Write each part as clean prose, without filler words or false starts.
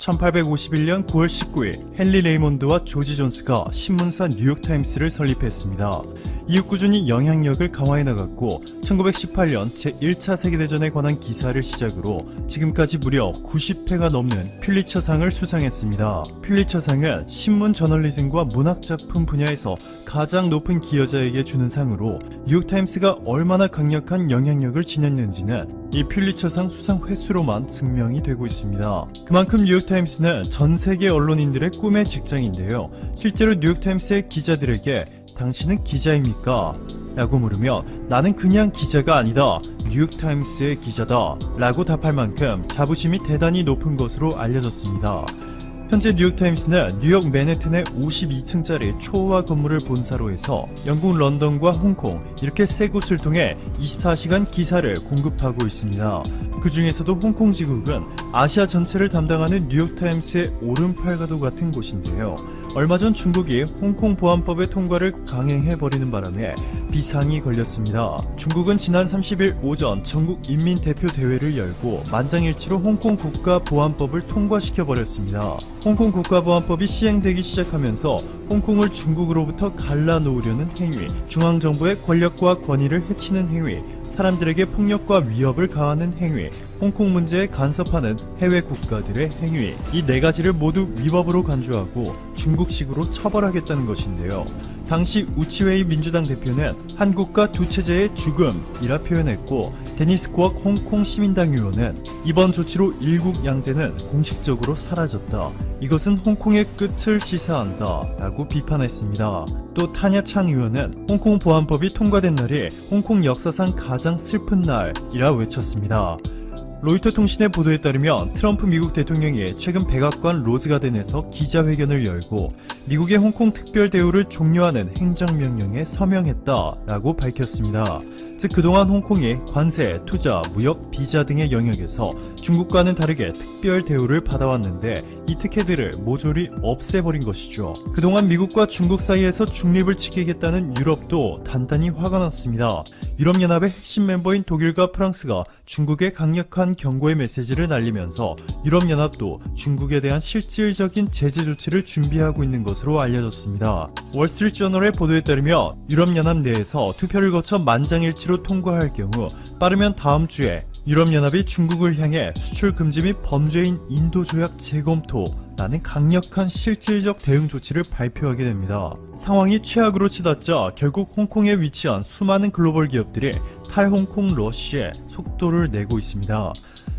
1851년 9월 19일 헨리 레이몬드와 조지 존스가 신문사 뉴욕타임스를 설립했습니다. 이후 꾸준히 영향력을 강화해 나갔고 1918년 제1차 세계대전에 관한 기사를 시작으로 지금까지 무려 90회가 넘는 퓰리처상을 수상했습니다. 퓰리처상은 신문 저널리즘과 문학작품 분야에서 가장 높은 기여자에게 주는 상으로 뉴욕타임스가 얼마나 강력한 영향력을 지녔는지는 이 퓰리처상 수상 횟수로만 증명이 되고 있습니다. 그만큼 뉴욕타임스는 전 세계 언론인들의 꿈의 직장인데요. 실제로 뉴욕타임스의 기자들에게 당신은 기자입니까? 라고 물으면 나는 그냥 기자가 아니다. 뉴욕타임스의 기자다. 라고 답할 만큼 자부심이 대단히 높은 것으로 알려졌습니다. 현재 뉴욕타임스는 뉴욕 맨해튼의 52층짜리 초호화 건물을 본사로 해서 영국 런던과 홍콩 이렇게 세 곳을 통해 24시간 기사를 공급하고 있습니다. 그 중에서도 홍콩 지국은 아시아 전체를 담당하는 뉴욕타임스의 오른팔과도 같은 곳인데요. 얼마 전 중국이 홍콩 보안법의 통과를 강행해버리는 바람에 비상이 걸렸습니다. 중국은 지난 30일 오전 전국 인민대표대회를 열고 만장일치로 홍콩 국가보안법을 통과시켜버렸습니다. 홍콩 국가보안법이 시행되기 시작하면서 홍콩을 중국으로부터 갈라놓으려는 행위, 중앙정부의 권력과 권위를 해치는 행위, 사람들에게 폭력과 위협을 가하는 행위, 홍콩 문제에 간섭하는 해외 국가들의 행위, 이 네 가지를 모두 위법으로 간주하고 중국식으로 처벌하겠다는 것인데요. 당시 우치웨이 민주당 대표는 한국과 두 체제의 죽음이라 표현했고, 데니스 쿼크 홍콩 시민당 의원은 이번 조치로 일국 양제는 공식적으로 사라졌다. 이것은 홍콩의 끝을 시사한다 라고 비판했습니다. 또 타냐 창 의원은 홍콩 보안법이 통과된 날이 홍콩 역사상 가장 슬픈 날이라 외쳤습니다. 로이터 통신의 보도에 따르면 트럼프 미국 대통령이 최근 백악관 로즈가든에서 기자회견을 열고 미국의 홍콩 특별 대우를 종료하는 행정명령에 서명했다라고 밝혔습니다. 즉 그동안 홍콩이 관세, 투자, 무역, 비자 등의 영역에서 중국과는 다르게 특별 대우를 받아왔는데 이 특혜들을 모조리 없애버린 것이죠. 그동안 미국과 중국 사이에서 중립을 지키겠다는 유럽도 단단히 화가 났습니다. 유럽연합의 핵심 멤버인 독일과 프랑스가 중국에 강력한 경고의 메시지를 날리면서 유럽연합도 중국에 대한 실질적인 제재 조치를 준비하고 있는 것으로 알려졌습니다. 월스트리트저널의 보도에 따르면 유럽연합 내에서 투표를 거쳐 만장일치로 통과할 경우 빠르면 다음 주에 유럽연합이 중국을 향해 수출 금지 및 범죄인 인도조약 재검토라는 강력한 실질적 대응 조치를 발표하게 됩니다. 상황이 최악으로 치닫자 결국 홍콩에 위치한 수많은 글로벌 기업들이 탈홍콩 러쉬에 속도를 내고 있습니다.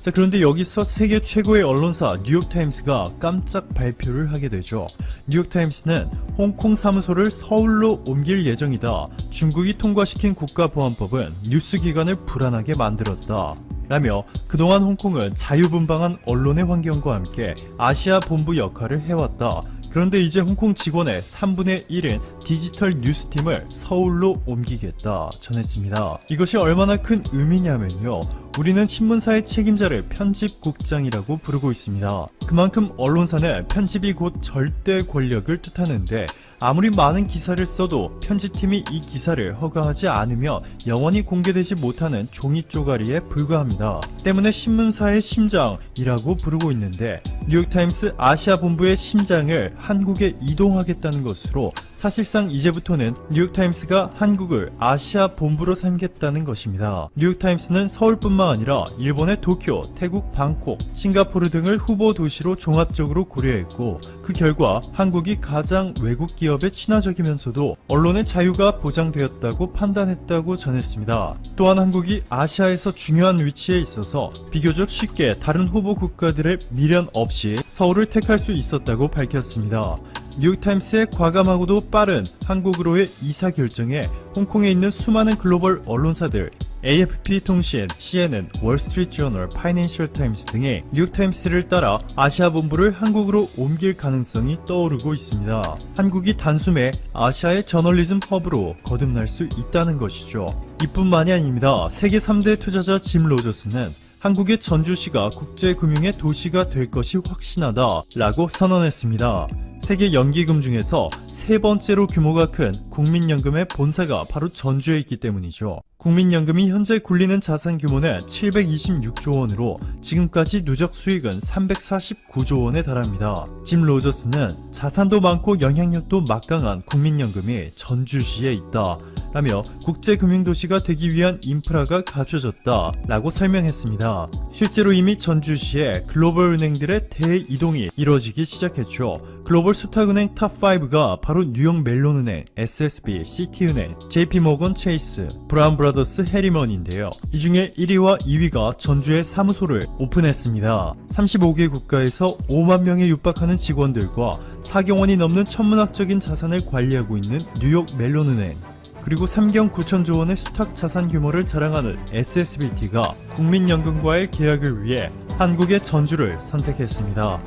자, 그런데 여기서 세계 최고의 언론사 뉴욕타임스가 깜짝 발표를 하게 되죠. 뉴욕타임스는 홍콩 사무소를 서울로 옮길 예정이다. 중국이 통과시킨 국가보안법은 뉴스기관을 불안하게 만들었다. 라며 그동안 홍콩은 자유분방한 언론의 환경과 함께 아시아 본부 역할을 해왔다. 그런데 이제 홍콩 직원의 3분의 1은 디지털 뉴스팀을 서울로 옮기겠다 전했습니다. 이것이 얼마나 큰 의미냐면요. 우리는 신문사의 책임자를 편집국장이라고 부르고 있습니다. 그만큼 언론사는 편집이 곧 절대 권력을 뜻하는데 아무리 많은 기사를 써도 편집팀이 이 기사를 허가하지 않으면 영원히 공개되지 못하는 종이 쪼가리에 불과합니다. 때문에 신문사의 심장이라고 부르고 있는데 뉴욕타임스 아시아 본부의 심장을 한국에 이동하겠다는 것으로 사실상 이제부터는 뉴욕타임스가 한국을 아시아 본부로 삼겠다는 것입니다. 뉴욕타임스는 서울뿐만 아니라 일본의 도쿄, 태국 방콕, 싱가포르 등을 후보 도시로 종합적으로 고려했고 그 결과 한국이 가장 외국 기업에 친화적이면서도 언론의 자유가 보장되었다고 판단했다고 전했습니다. 또한 한국이 아시아에서 중요한 위치에 있어서 비교적 쉽게 다른 후보 국가들의 미련 없이 서울을 택할 수 있었다고 밝혔습니다. 뉴욕타임스의 과감하고도 빠른 한국으로의 이사 결정에 홍콩에 있는 수많은 글로벌 언론사들 AFP통신, CNN, 월스트리트저널, 파이낸셜타임스 등이 뉴욕타임스를 따라 아시아 본부를 한국으로 옮길 가능성이 떠오르고 있습니다. 한국이 단숨에 아시아의 저널리즘 허브로 거듭날 수 있다는 것이죠. 이뿐만이 아닙니다. 세계 3대 투자자 짐 로저스는 한국의 전주시가 국제금융의 도시가 될 것이 확신하다 라고 선언했습니다. 세계 연기금 중에서 세 번째로 규모가 큰 국민연금의 본사가 바로 전주에 있기 때문이죠. 국민연금이 현재 굴리는 자산 규모는 726조 원으로 지금까지 누적 수익은 349조 원에 달합니다. 짐 로저스는 자산도 많고 영향력도 막강한 국민연금이 전주시에 있다 라며 국제금융도시가 되기 위한 인프라가 갖춰졌다 라고 설명했습니다. 실제로 이미 전주시에 글로벌 은행들의 대이동이 이루어지기 시작했죠. 글로벌 수탁은행 탑5가 바로 뉴욕 멜론은행, SSB, 시티은행, JP모건 체이스, 브라운 브라더스 해리먼인데요. 이 중에 1위와 2위가 전주에 사무소를 오픈했습니다. 35개 국가에서 5만 명에 육박하는 직원들과 4경 원이 넘는 천문학적인 자산을 관리하고 있는 뉴욕 멜론은행, 그리고 3경 9천조 원의 수탁 자산 규모를 자랑하는 SSBT가 국민연금과의 계약을 위해 한국의 전주를 선택했습니다.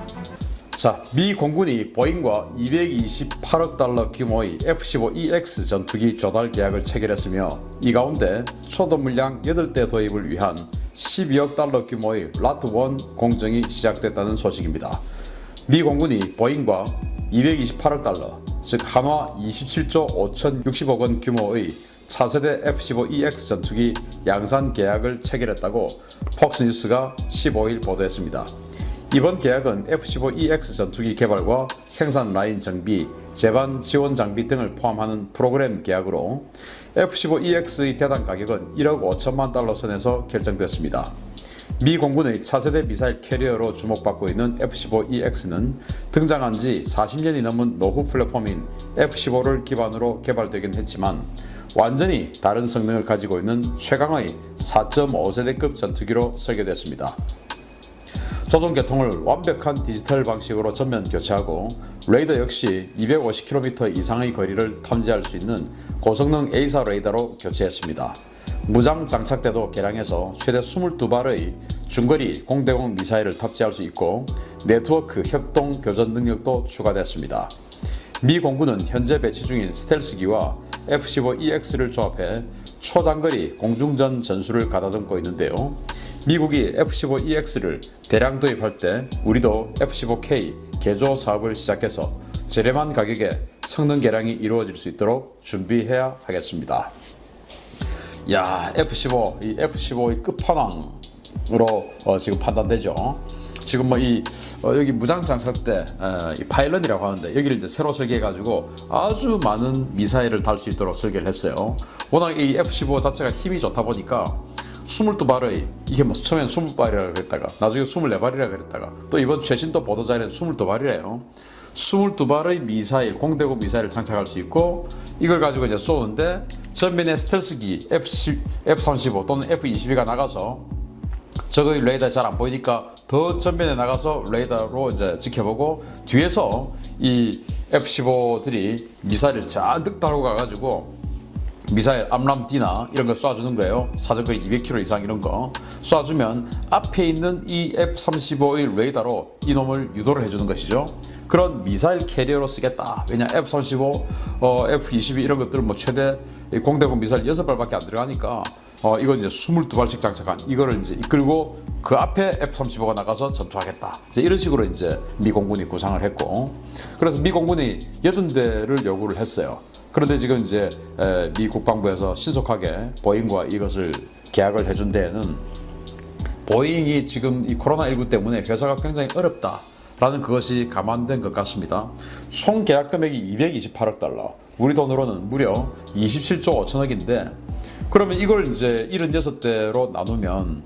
자, 미 공군이 보잉과 228억 달러 규모의 F-15EX 전투기 조달 계약을 체결했으며 이 가운데 초도 물량 8대 도입을 위한 12억 달러 규모의 라트1 공정이 시작됐다는 소식입니다. 미 공군이 보잉과 228억 달러, 즉 한화 27조 5,060억 원 규모의 차세대 F-15EX 전투기 양산 계약을 체결했다고 폭스뉴스가 15일 보도했습니다. 이번 계약은 F-15EX 전투기 개발과 생산 라인 정비, 제반 지원 장비 등을 포함하는 프로그램 계약으로 F-15EX의 대당 가격은 1억 5천만 달러 선에서 결정됐습니다. 미 공군의 차세대 미사일 캐리어로 주목받고 있는 F-15EX는 등장한 지 40년이 넘은 노후 플랫폼인 F-15를 기반으로 개발되긴 했지만 완전히 다른 성능을 가지고 있는 최강의 4.5세대급 전투기로 설계됐습니다. 조종 계통을 완벽한 디지털 방식으로 전면 교체하고 레이더 역시 250km 이상의 거리를 탐지할 수 있는 고성능 A사 레이더로 교체했습니다. 무장 장착대도 개량해서 최대 22발의 중거리 공대공 미사일을 탑재할 수 있고 네트워크 협동 교전 능력도 추가됐습니다. 미 공군은 현재 배치 중인 스텔스기와 F-15EX를 조합해 초장거리 공중전 전술을 가다듬고 있는데요. 미국이 F-15EX를 대량 도입할 때 우리도 F-15K 개조 사업을 시작해서 저렴한 가격에 성능 개량이 이루어질 수 있도록 준비해야 하겠습니다. 야, F-15, 이 F-15의 끝판왕으로 지금 판단되죠. 지금 여기 무장 장착대 이 파일런이라고 하는데 여기를 이제 새로 설계해가지고 아주 많은 미사일을 달 수 있도록 설계를 했어요. 워낙 이 F-15 자체가 힘이 좋다 보니까 22발의 이게 뭐 처음엔 20발이라고 그랬다가 나중에 24발이라고 그랬다가 또 이번 최신 또 보도자료는 22발이래요. 22발의 미사일, 공대공 미사일을 장착할 수 있고 이걸 가지고 이제 쏘는데 전면에 스텔스기 F-35 또는 F-22가 나가서 저거의 레이더 잘 안 보이니까 더 전면에 나가서 레이더로 이제 지켜보고 뒤에서 이 F-15들이 미사일을 잔뜩 달고 가가지고 미사일 암람디나 이런 거 쏴주는 거예요. 사정거리 200km 이상 이런 거 쏴주면 앞에 있는 이 F-35의 레이더로 이놈을 유도를 해주는 것이죠. 그런 미사일 캐리어로 쓰겠다. 왜냐 F-35, F-22 이런 것들은 뭐 최대 공대공 미사일 6발밖에 안 들어가니까 이건 이제 22발씩 장착한 이거를 이제 이끌고 그 앞에 F-35가 나가서 전투하겠다. 이제 이런 식으로 이제 미 공군이 구상을 했고 그래서 미 공군이 80대를 요구를 했어요. 그런데 지금 이제 미 국방부에서 신속하게 보잉과 이것을 계약을 해준 데에는 보잉이 지금 이 코로나19 때문에 회사가 굉장히 어렵다라는 그것이 감안된 것 같습니다. 총 계약 금액이 228억 달러, 우리 돈으로는 무려 27조 5천억인데 그러면 이걸 이제 76대로 나누면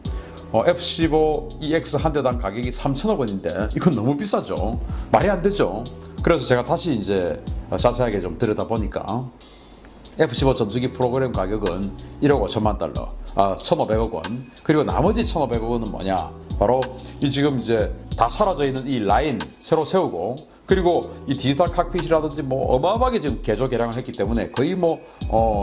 F-15EX 한 대당 가격이 3천억 원인데 이건 너무 비싸죠. 말이 안 되죠. 그래서 제가 다시 이제 자세하게 좀 들여다보니까 F-15 전투기 프로그램 가격은 1억 5천만 달러, 1,500억 원. 그리고 나머지 1,500억 원은 뭐냐? 바로 이 지금 이제 다 사라져 있는 이 라인 새로 세우고 그리고 이 디지털 칵핏이라든지 뭐 어마어마하게 지금 개조 개량을 했기 때문에 거의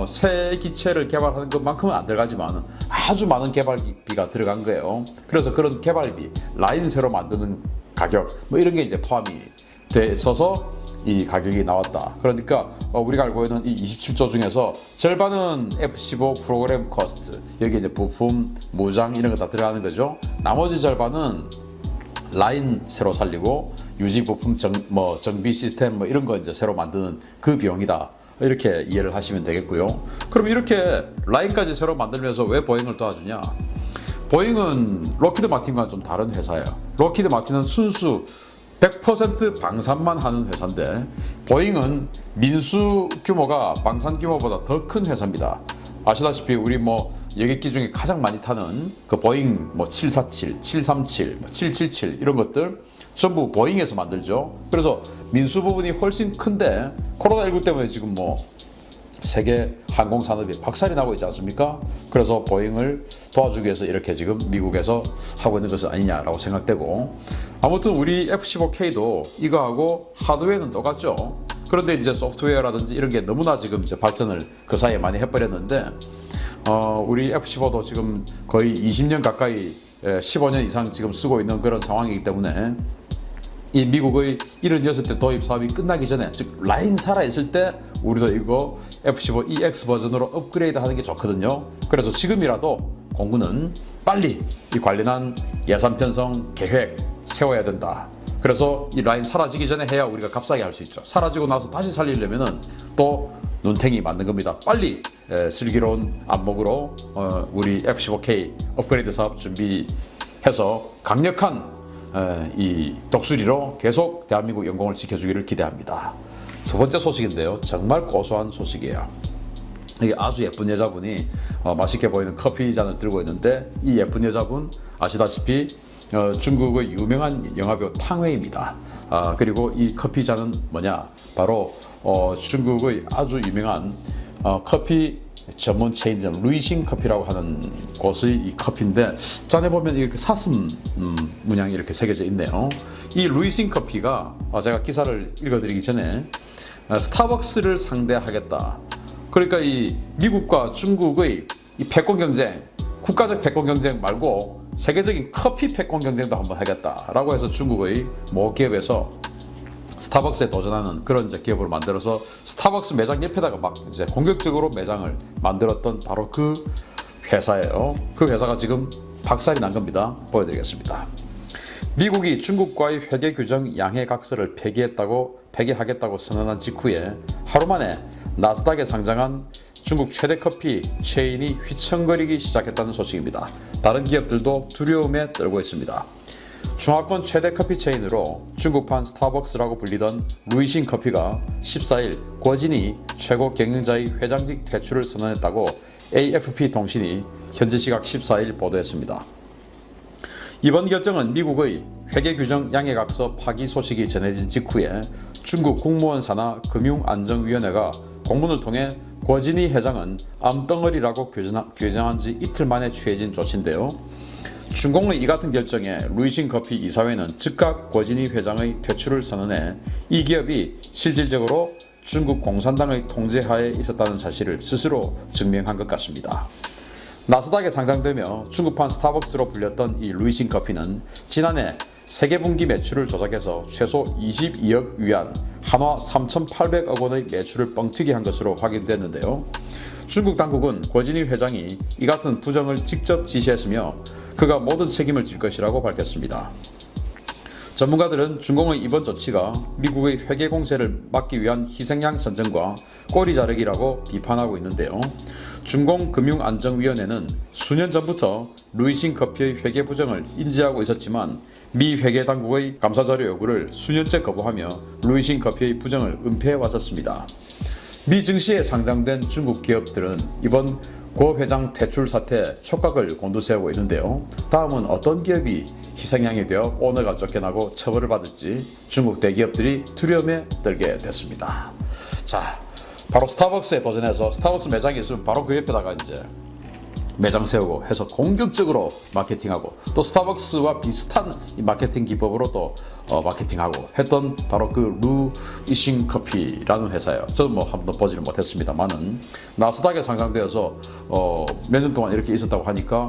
새 기체를 개발하는 것만큼은 안 들어가지만 아주 많은 개발비가 들어간 거예요. 그래서 그런 개발비, 라인 새로 만드는 가격 뭐 이런 게 이제 포함이 돼 있어서 이 가격이 나왔다. 그러니까 우리가 알고 있는 이 27조 중에서 절반은 F-15 프로그램 코스트, 여기 이제 부품, 무장 이런 거 다 들어가는 거죠. 나머지 절반은 라인 새로 살리고 유지 부품 정비 시스템 뭐 이런 거 이제 새로 만드는 그 비용이다. 이렇게 이해를 하시면 되겠고요. 그럼 이렇게 라인까지 새로 만들면서 왜 보잉을 도와주냐? 보잉은 록히드 마틴과는 좀 다른 회사예요. 록히드 마틴은 순수 100% 방산만 하는 회사인데 보잉은 민수 규모가 방산 규모보다 더 큰 회사입니다. 아시다시피 우리 뭐 여객기 중에 가장 많이 타는 그 보잉 뭐 747, 737, 777 이런 것들 전부 보잉에서 만들죠. 그래서 민수 부분이 훨씬 큰데 코로나19 때문에 지금 뭐 세계 항공 산업이 박살이 나고 있지 않습니까? 그래서 보잉을 도와주기 위해서 이렇게 지금 미국에서 하고 있는 것은 아니냐라고 생각되고, 아무튼 우리 F-15K도 이거하고 하드웨어는 똑같죠. 그런데 이제 소프트웨어라든지 이런 게 너무나 지금 이제 발전을 그 사이에 많이 해버렸는데, 우리 F-15도 지금 거의 20년 가까이 15년 이상 지금 쓰고 있는 그런 상황이기 때문에 이 미국의 76대 도입 사업이 끝나기 전에, 즉 라인 살아있을 때 우리도 이거 F-15EX 버전으로 업그레이드 하는 게 좋거든요. 그래서 지금이라도 공군은 빨리 이 관련한 예산 편성 계획 세워야 된다. 그래서 이 라인 사라지기 전에 해야 우리가 값싸게 할 수 있죠. 사라지고 나서 다시 살리려면은 또 눈탱이 만든 겁니다. 빨리 슬기로운 안목으로 우리 F-15K 업그레이드 사업 준비해서 강력한 이 독수리로 계속 대한민국 영공을 지켜주기를 기대합니다. 두 번째 소식인데요. 정말 고소한 소식이에요. 이게 아주 예쁜 여자분이 맛있게 보이는 커피 잔을 들고 있는데, 이 예쁜 여자분 아시다시피 중국의 유명한 영화배우 탕웨이입니다. 그리고 이 커피 잔은 뭐냐? 바로 중국의 아주 유명한 커피 전문 체인점 루이싱 커피라고 하는 곳의 이 커피인데, 잔에 보면 이렇게 사슴 문양이 이렇게 새겨져 있네요. 이 루이싱 커피가 제가 기사를 읽어드리기 전에 스타벅스를 상대하겠다. 그러니까 이 미국과 중국의 이 패권 경쟁, 국가적 패권 경쟁 말고 세계적인 커피 패권 경쟁도 한번 하겠다라고 해서 중국의 모 기업에서 스타벅스에 도전하는 그런 이제 기업을 만들어서 스타벅스 매장 옆에다가 막 이제 공격적으로 매장을 만들었던 바로 그 회사예요. 그 회사가 지금 박살이 난 겁니다. 보여드리겠습니다. 미국이 중국과의 회계 규정 양해 각서를 폐기하겠다고 선언한 직후에 하루 만에 나스닥에 상장한 중국 최대 커피 체인이 휘청거리기 시작했다는 소식입니다. 다른 기업들도 두려움에 떨고 있습니다. 중화권 최대 커피 체인으로 중국판 스타벅스라고 불리던 루이싱 커피가 14일 거진이 최고 경영자의 회장직 퇴출을 선언했다고 AFP 통신이 현지 시각 14일 보도했습니다. 이번 결정은 미국의 회계규정 양해각서 파기 소식이 전해진 직후에 중국 국무원 산하 금융안정위원회가 공문을 통해 거진이 회장은 암덩어리라고 규정한 지 이틀 만에 취해진 조치인데요. 중공의 이 같은 결정에 루이싱 커피 이사회는 즉각 거진이 회장의 퇴출을 선언해 이 기업이 실질적으로 중국 공산당의 통제하에 있었다는 사실을 스스로 증명한 것 같습니다. 나스닥에 상장되며 중국판 스타벅스로 불렸던 이 루이싱 커피는 지난해 세계분기 매출을 조작해서 최소 22억 위안, 한화 3,800억 원의 매출을 뻥튀기 한 것으로 확인됐는데요. 중국 당국은 거진이 회장이 이 같은 부정을 직접 지시했으며 그가 모든 책임을 질 것이라고 밝혔습니다. 전문가들은 중공의 이번 조치가 미국의 회계 공세를 막기 위한 희생양 선정과 꼬리 자르기라고 비판하고 있는데요. 중공금융안정위원회는 수년 전부터 루이싱 커피의 회계 부정을 인지하고 있었지만 미 회계 당국의 감사자료 요구를 수년째 거부하며 루이싱 커피의 부정을 은폐해 왔었습니다. 미 증시에 상장된 중국 기업들은 이번 고 회장 퇴출 사태에 촉각을 곤두세우고 있는데요. 다음은 어떤 기업이 희생양이 되어 오너가 쫓겨나고 처벌을 받을지 중국 대기업들이 두려움에 떨게 됐습니다. 자, 바로 스타벅스에 도전해서 스타벅스 매장이 있으면 바로 그 옆에다가 이제 매장 세우고 해서 공격적으로 마케팅하고 또 스타벅스와 비슷한 이 마케팅 기법으로 또 마케팅하고 했던 바로 그 루이싱 커피라는 회사예요. 저는 뭐 한 번도 보지를 못했습니다만은 나스닥에 상장되어서 몇 년 동안 이렇게 있었다고 하니까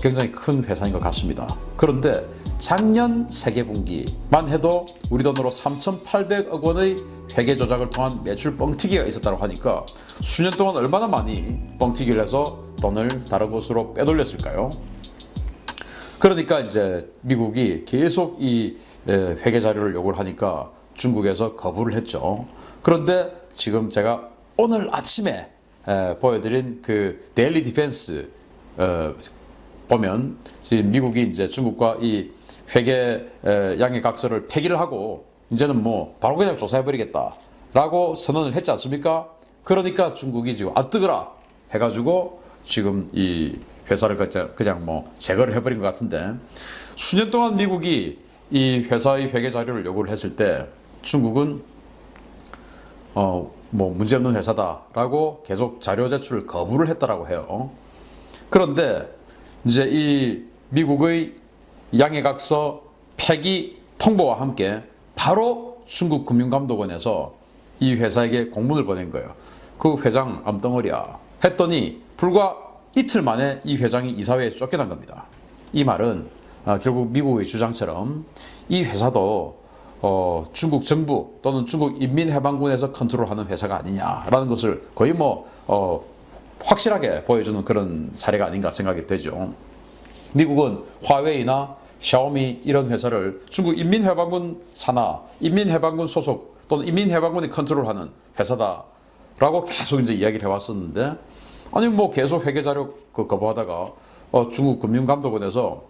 굉장히 큰 회사인 것 같습니다. 그런데 작년 세계분기만 해도 우리 돈으로 3,800억 원의 회계 조작을 통한 매출 뻥튀기가 있었다고 하니까 수년 동안 얼마나 많이 뻥튀기를 해서 돈을 다른 곳으로 빼돌렸을까요? 그러니까 이제 미국이 계속 이 회계 자료를 요구를 하니까 중국에서 거부를 했죠. 그런데 지금 제가 오늘 아침에 보여드린 그 데일리 디펜스 보면 지금 미국이 이제 중국과 이 회계 양해 각서를 폐기를 하고 이제는 뭐 바로 그냥 조사해버리겠다라고 선언을 했지 않습니까? 그러니까 중국이 지금 뜨거라 해가지고 지금 이 회사를 그냥 뭐 제거를 해버린 것 같은데, 수년 동안 미국이 이 회사의 회계 자료를 요구를 했을 때 중국은 뭐 문제없는 회사다라고 계속 자료 제출을 거부를 했다라고 해요. 그런데 이제 이 미국의 양해각서 폐기 통보와 함께 바로 중국 금융감독원에서 이 회사에게 공문을 보낸 거예요. 그 회장 암덩어리야 했더니 불과 이틀 만에 이 회장이 이사회에서 쫓겨난 겁니다. 이 말은 결국 미국의 주장처럼 이 회사도 중국 정부 또는 중국 인민해방군에서 컨트롤하는 회사가 아니냐라는 것을 거의 확실하게 보여주는 그런 사례가 아닌가 생각이 되죠. 미국은 화웨이나 샤오미 이런 회사를 중국 인민해방군 산하, 인민해방군 소속 또는 인민해방군이 컨트롤하는 회사다라고 계속 이제 이야기를 해왔었는데, 아니 뭐 계속 회계 자료 거부하다가 중국 금융감독원에서